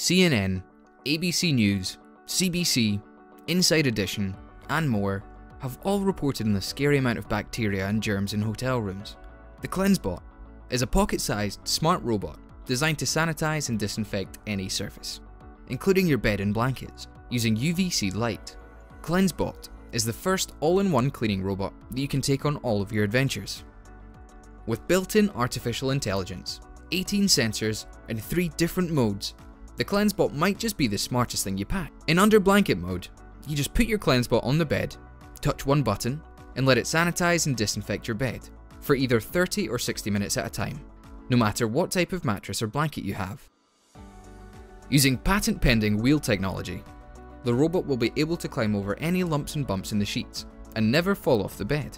CNN, ABC News, CBC, Inside Edition, and more have all reported on the scary amount of bacteria and germs in hotel rooms. The CleanseBot is a pocket-sized, smart robot designed to sanitize and disinfect any surface, including your bed and blankets, using UVC light. CleanseBot is the first all-in-one cleaning robot that you can take on all of your adventures. With built-in artificial intelligence, 18 sensors, and 3 different modes, the CleanseBot might just be the smartest thing you pack. In under blanket mode, you just put your CleanseBot on the bed, touch one button, and let it sanitize and disinfect your bed for either 30 or 60 minutes at a time, no matter what type of mattress or blanket you have. Using patent-pending wheel technology, the robot will be able to climb over any lumps and bumps in the sheets and never fall off the bed.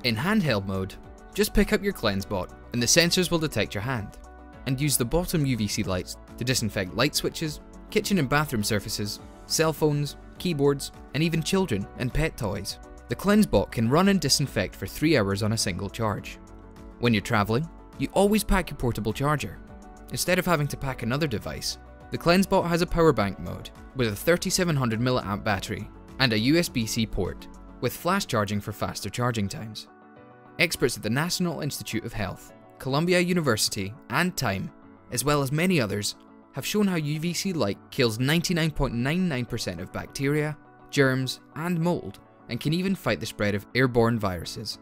In handheld mode, just pick up your CleanseBot and the sensors will detect your hand, and use the bottom UVC lights to disinfect light switches, kitchen and bathroom surfaces, cell phones, keyboards, and even children and pet toys. The CleanseBot can run and disinfect for 3 hours on a single charge. When you're traveling, you always pack your portable charger. Instead of having to pack another device, the CleanseBot has a power bank mode with a 3700 mAh battery and a USB-C port with flash charging for faster charging times. Experts at the National Institute of Health, Columbia University, and Time, as well as many others, have shown how UVC light kills 99.99% of bacteria, germs, and mold, and can even fight the spread of airborne viruses.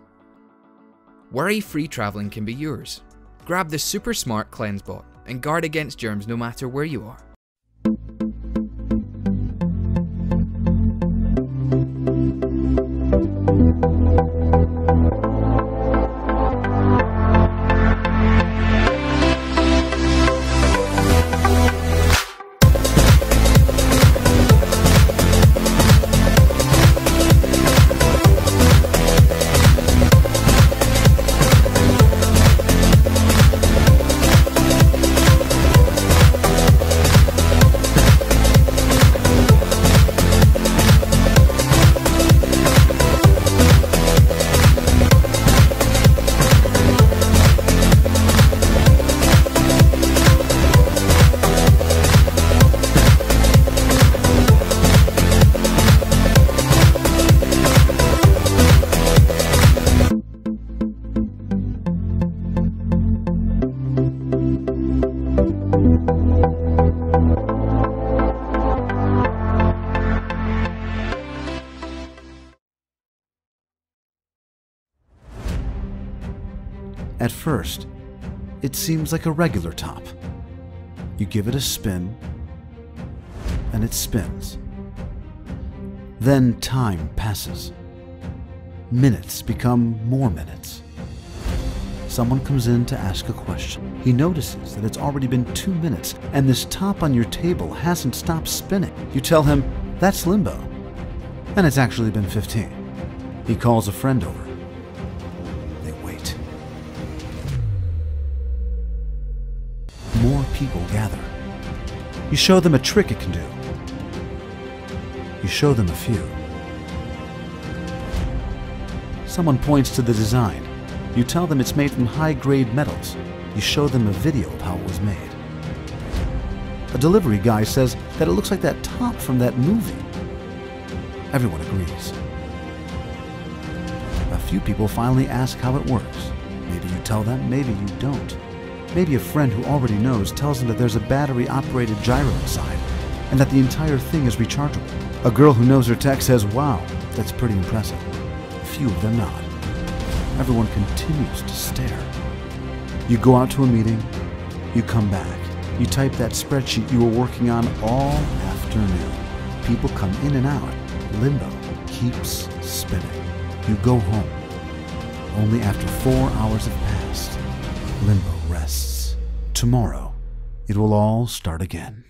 Worry-free traveling can be yours. Grab the super smart CleanseBot and guard against germs no matter where you are. At first, it seems like a regular top. You give it a spin, and it spins. Then time passes. Minutes become more minutes. Someone comes in to ask a question. He notices that it's already been 2 minutes, and this top on your table hasn't stopped spinning. You tell him, that's LIMBO, and it's actually been 15. He calls a friend over. More people gather. You show them a trick it can do. You show them a few. Someone points to the design. You tell them it's made from high-grade metals. You show them a video of how it was made. A delivery guy says that it looks like that top from that movie. Everyone agrees. A few people finally ask how it works. Maybe you tell them, maybe you don't. Maybe a friend who already knows tells them that there's a battery-operated gyro inside and that the entire thing is rechargeable. A girl who knows her tech says, wow, that's pretty impressive. A few of them nod. Everyone continues to stare. You go out to a meeting, you come back, you type that spreadsheet you were working on all afternoon. People come in and out. LIMBO keeps spinning. You go home. Only after 4 hours have passed, LIMBO rests. Tomorrow, it will all start again.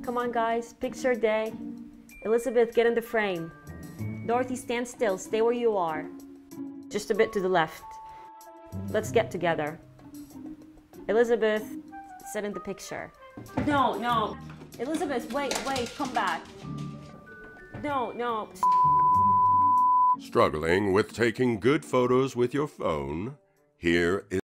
Come on, guys, picture day. Elizabeth, get in the frame. Dorothy, stand still. Stay where you are. Just a bit to the left. Let's get together. Elizabeth, sit in the picture. No, no. Elizabeth, wait, come back. No. Struggling with taking good photos with your phone? Here is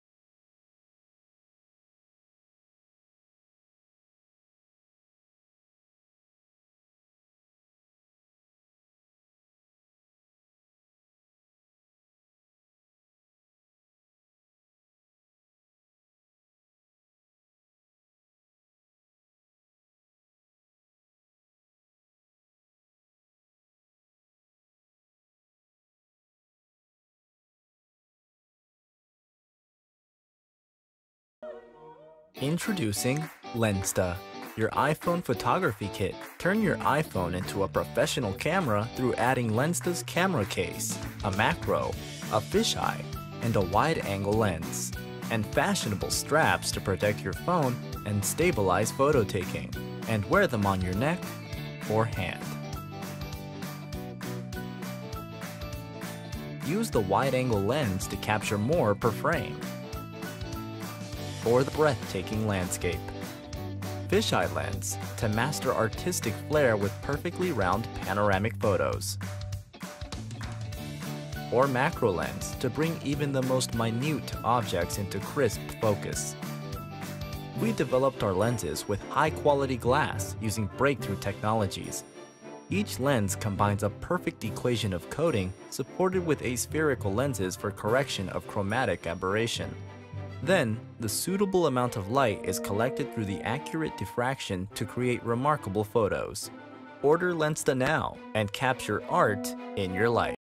Introducing Lensta, your iPhone photography kit. Turn your iPhone into a professional camera through adding Lensta's camera case, a macro, a fisheye, and a wide-angle lens, and fashionable straps to protect your phone and stabilize photo taking, and wear them on your neck or hand. Use the wide-angle lens to capture more per frame, or the breathtaking landscape. Fisheye lens to master artistic flair with perfectly round panoramic photos. Or macro lens to bring even the most minute objects into crisp focus. We developed our lenses with high-quality glass using breakthrough technologies. Each lens combines a perfect equation of coating supported with aspherical lenses for correction of chromatic aberration. Then, the suitable amount of light is collected through the accurate diffraction to create remarkable photos. Order Lensta now and capture art in your life.